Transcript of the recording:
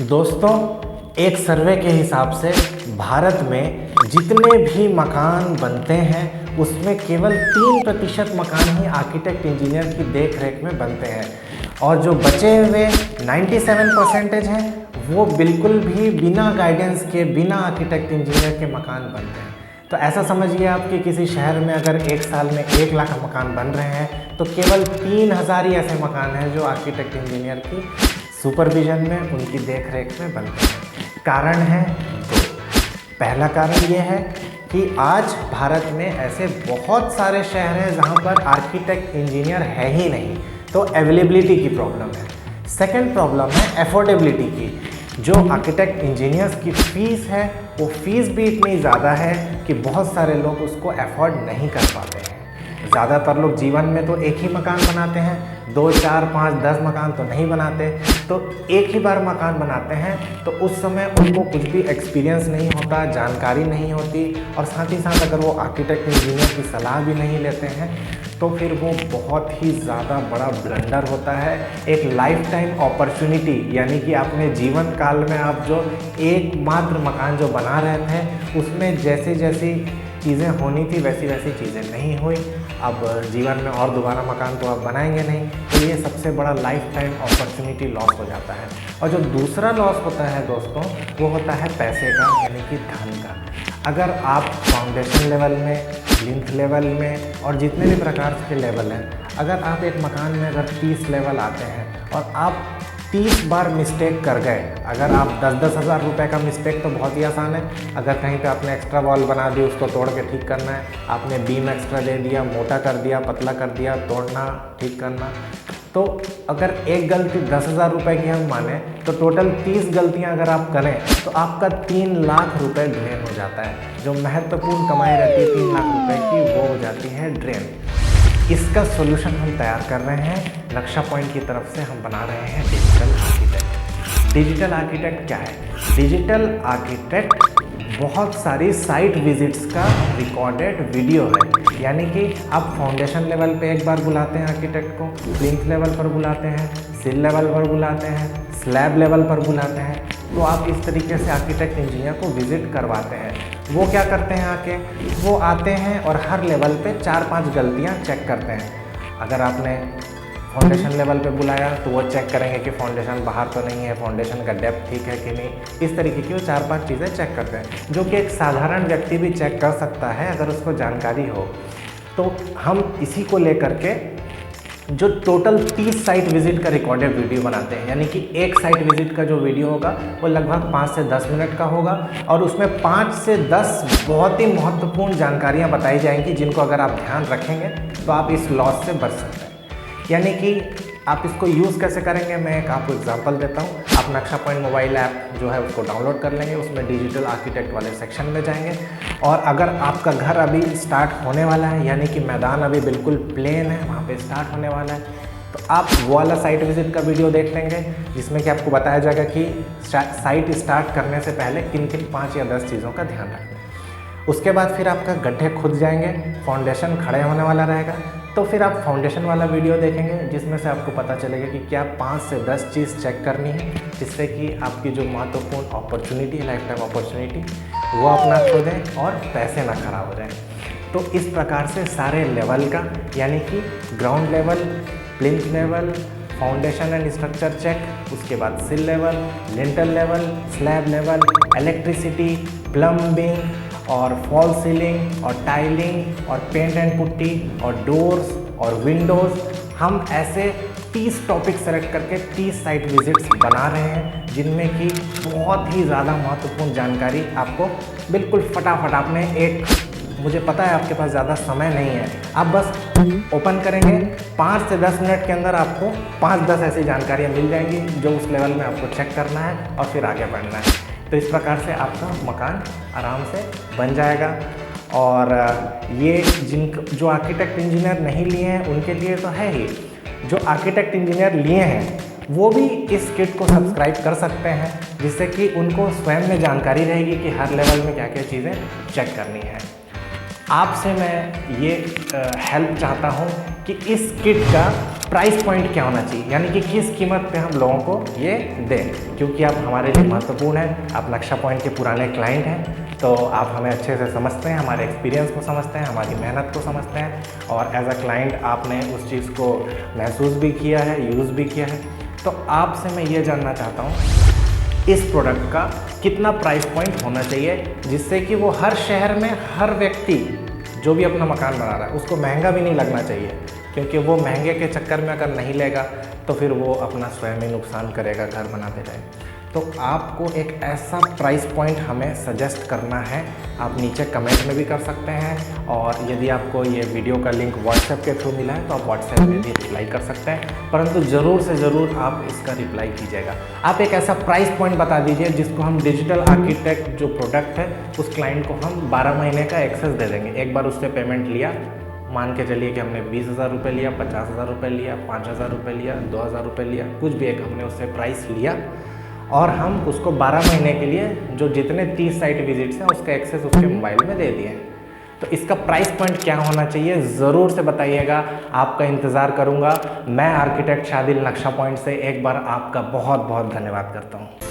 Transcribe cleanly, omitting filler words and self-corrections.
दोस्तों, एक सर्वे के हिसाब से भारत में जितने भी मकान बनते हैं उसमें केवल 3% मकान ही आर्किटेक्ट इंजीनियर की देख रेख में बनते हैं और जो बचे हुए 97% हैं वो बिल्कुल भी बिना गाइडेंस के, बिना आर्किटेक्ट इंजीनियर के मकान बनते हैं। तो ऐसा समझिए आप कि किसी शहर में अगर एक साल में 1 लाख मकान बन रहे हैं तो केवल 3000 ही ऐसे मकान हैं जो आर्किटेक्ट इंजीनियर की सुपरविजन में, उनकी देख रेख में बनते हैं। कारण है दो। पहला कारण ये है कि आज भारत में ऐसे बहुत सारे शहर हैं जहाँ पर आर्किटेक्ट इंजीनियर है ही नहीं, तो अवेलेबिलिटी की प्रॉब्लम है। सेकंड प्रॉब्लम है अफोर्डेबिलिटी की। जो आर्किटेक्ट इंजीनियर्स की फ़ीस है वो फ़ीस भी इतनी ज़्यादा है कि बहुत सारे लोग उसको अफोर्ड नहीं कर पाते हैं। ज़्यादातर लोग जीवन में तो एक ही मकान बनाते हैं, 2, 4, 5, 10 मकान तो नहीं बनाते। तो एक ही बार मकान बनाते हैं तो उस समय उनको कुछ भी एक्सपीरियंस नहीं होता, जानकारी नहीं होती और साथ ही साथ अगर वो आर्किटेक्ट इंजीनियर की सलाह भी नहीं लेते हैं तो फिर वो बहुत ही ज़्यादा बड़ा ब्लंडर होता है। एक लाइफ टाइम अपॉर्चुनिटी, यानी कि अपने जीवन काल में आप जो एकमात्र मकान जो बना रहे थे उसमें जैसी जैसी चीज़ें होनी थी वैसी वैसी चीज़ें नहीं हुई। अब जीवन में और दोबारा मकान तो आप बनाएंगे नहीं, तो ये सबसे बड़ा लाइफ टाइम अपॉर्चुनिटी लॉस हो जाता है। और जो दूसरा लॉस होता है दोस्तों, वो होता है पैसे का, यानी कि धन का। अगर आप फाउंडेशन लेवल में, प्लिंथ लेवल में और जितने भी प्रकार के लेवल हैं, अगर आप एक मकान में अगर 30 लेवल आते हैं और आप 30 बार मिस्टेक कर गए, अगर आप 10-10 हज़ार रुपये का मिस्टेक तो बहुत ही आसान है। अगर कहीं पे आपने एक्स्ट्रा वॉल बना दी, उसको तोड़ के ठीक करना है, आपने बीम एक्स्ट्रा दे दिया, मोटा कर दिया, पतला कर दिया, तोड़ना, ठीक करना, तो अगर एक गलती 10,000 रुपये की हम माने तो टोटल 30 गलतियां अगर आप करें तो आपका 3 लाख रुपए ड्रेन हो जाता है। जो महत्वपूर्ण कमाई रहती है 3 लाख रुपए की, वो हो जाती है ड्रेन। इसका सॉल्यूशन हम तैयार कर रहे हैं, नक्शा पॉइंट की तरफ से हम बना रहे हैं डिजिटल आर्किटेक्ट। डिजिटल आर्किटेक्ट क्या है? डिजिटल आर्किटेक्ट बहुत सारी साइट विजिट्स का रिकॉर्डेड वीडियो है। यानी कि आप फाउंडेशन लेवल पे एक बार बुलाते हैं आर्किटेक्ट को, प्लिंथ लेवल पर बुलाते हैं, सिल लेवल पर बुलाते हैं, स्लैब लेवल पर बुलाते हैं, तो आप इस तरीके से आर्किटेक्ट इंजीनियर को विजिट करवाते हैं। वो क्या करते हैं आके? वो आते हैं और हर लेवल पे 4-5 गलतियाँ चेक करते हैं। अगर आपने फाउंडेशन लेवल पे बुलाया तो वो चेक करेंगे कि फाउंडेशन बाहर तो नहीं है, फाउंडेशन का डेप्थ ठीक है कि नहीं, इस तरीके की वो 4-5 चीज़ें चेक करते हैं, जो कि एक साधारण व्यक्ति भी चेक कर सकता है अगर उसको जानकारी हो। तो हम इसी को लेकर के जो टोटल 30 साइट विजिट का रिकॉर्डेड वीडियो बनाते हैं, यानी कि एक साइट विजिट का जो वीडियो होगा वो लगभग 5 से 10 मिनट का होगा और उसमें 5 से 10 बहुत ही महत्वपूर्ण जानकारियां बताई जाएंगी, जिनको अगर आप ध्यान रखेंगे तो आप इस लॉस से बच सकते हैं। यानी कि आप इसको यूज़ कैसे करेंगे, मैं एक आपको एग्जांपल देता हूँ। आप नक्शा पॉइंट मोबाइल ऐप जो है उसको डाउनलोड कर लेंगे, उसमें डिजिटल आर्किटेक्ट वाले सेक्शन में जाएंगे और अगर आपका घर अभी स्टार्ट होने वाला है, यानी कि मैदान अभी बिल्कुल प्लेन है, वहाँ पे स्टार्ट होने वाला है, तो आप वो वाला साइट विजिट का वीडियो देख लेंगे जिसमें कि आपको बताया जाएगा कि साइट स्टार्ट करने से पहले किन किन 5 या 10 चीज़ों का ध्यान रखना है। उसके बाद फिर आपका गड्ढे खुद जाएंगे, फाउंडेशन खड़े होने वाला रहेगा, तो फिर आप फाउंडेशन वाला वीडियो देखेंगे जिसमें से आपको पता चलेगा कि क्या 5 से 10 चीज़ चेक करनी है, जिससे कि आपकी जो महत्वपूर्ण अपॉर्चुनिटी है, लाइफ टाइम अपॉर्चुनिटी, वो आप ना खो दें और पैसे ना खराब हो जाएं। तो इस प्रकार से सारे लेवल का, यानी कि ground level, plinth level, foundation and structure check, उसके बाद sill level, lintel level, slab level, electricity, plumbing और फॉल सीलिंग और टाइलिंग और पेंट एंड पुट्टी और डोर्स और विंडोज़, हम ऐसे 30 टॉपिक सेलेक्ट करके 30 साइट विजिट्स बना रहे हैं, जिनमें कि बहुत ही ज़्यादा महत्वपूर्ण जानकारी आपको बिल्कुल फटाफट, आपने एक, मुझे पता है आपके पास ज़्यादा समय नहीं है, आप बस ओपन करेंगे 5 से 10 मिनट के अंदर आपको 5-10 ऐसी जानकारियाँ मिल जाएंगी जो उस लेवल में आपको चेक करना है और फिर आगे बढ़ना है। तो इस प्रकार से आपका मकान आराम से बन जाएगा। और ये जो आर्किटेक्ट इंजीनियर नहीं लिए हैं उनके लिए तो है ही, जो आर्किटेक्ट इंजीनियर लिए हैं वो भी इस किट को सब्सक्राइब कर सकते हैं, जिससे कि उनको स्वयं में जानकारी रहेगी कि हर लेवल में क्या क्या चीज़ें चेक करनी है। आपसे मैं ये हेल्प चाहता हूँ कि इस किट का प्राइस पॉइंट क्या होना चाहिए, यानी कि किस कीमत पे हम लोगों को ये दें, क्योंकि आप हमारे लिए महत्वपूर्ण हैं। आप नक्शा पॉइंट के पुराने क्लाइंट हैं, तो आप हमें अच्छे से समझते हैं, हमारे एक्सपीरियंस को समझते हैं, हमारी मेहनत को समझते हैं, और एज अ क्लाइंट आपने उस चीज़ को महसूस भी किया है, यूज़ भी किया है। तो आपसे मैं ये जानना चाहता हूँ इस प्रोडक्ट का कितना प्राइस पॉइंट होना चाहिए, जिससे कि वो हर शहर में हर व्यक्ति जो भी अपना मकान बना रहा है उसको महंगा भी नहीं लगना चाहिए, क्योंकि वो महंगे के चक्कर में अगर नहीं लेगा तो फिर वो अपना स्वयं ही नुकसान करेगा घर बनाते टाइम। तो आपको एक ऐसा प्राइस पॉइंट हमें सजेस्ट करना है। आप नीचे कमेंट में भी कर सकते हैं, और यदि आपको ये वीडियो का लिंक व्हाट्सएप के थ्रू मिला है तो आप व्हाट्सएप में भी रिप्लाई कर सकते हैं, परंतु ज़रूर से ज़रूर आप इसका रिप्लाई कीजिएगा। आप एक ऐसा प्राइस पॉइंट बता दीजिए जिसको हम डिजिटल आर्किटेक्ट जो प्रोडक्ट है उस क्लाइंट को हम 12 महीने का एक्सेस दे देंगे। एक बार उससे पेमेंट लिया, मान के चलिए कि हमने 20,000 रुपये लिया, 50,000 रुपये लिया, 5,000 रुपये लिया, 2,000 रुपये लिया, कुछ भी एक हमने उससे प्राइस लिया, और हम उसको 12 महीने के लिए जो जितने 30 साइट विजिट्स हैं उसका एक्सेस उसके मोबाइल में दे दिए। तो इसका प्राइस पॉइंट क्या होना चाहिए ज़रूर से बताइएगा, आपका इंतज़ार करूँगा। मैं आर्किटेक्ट शादिल नक्शा पॉइंट से एक बार आपका बहुत बहुत धन्यवाद करता हूँ।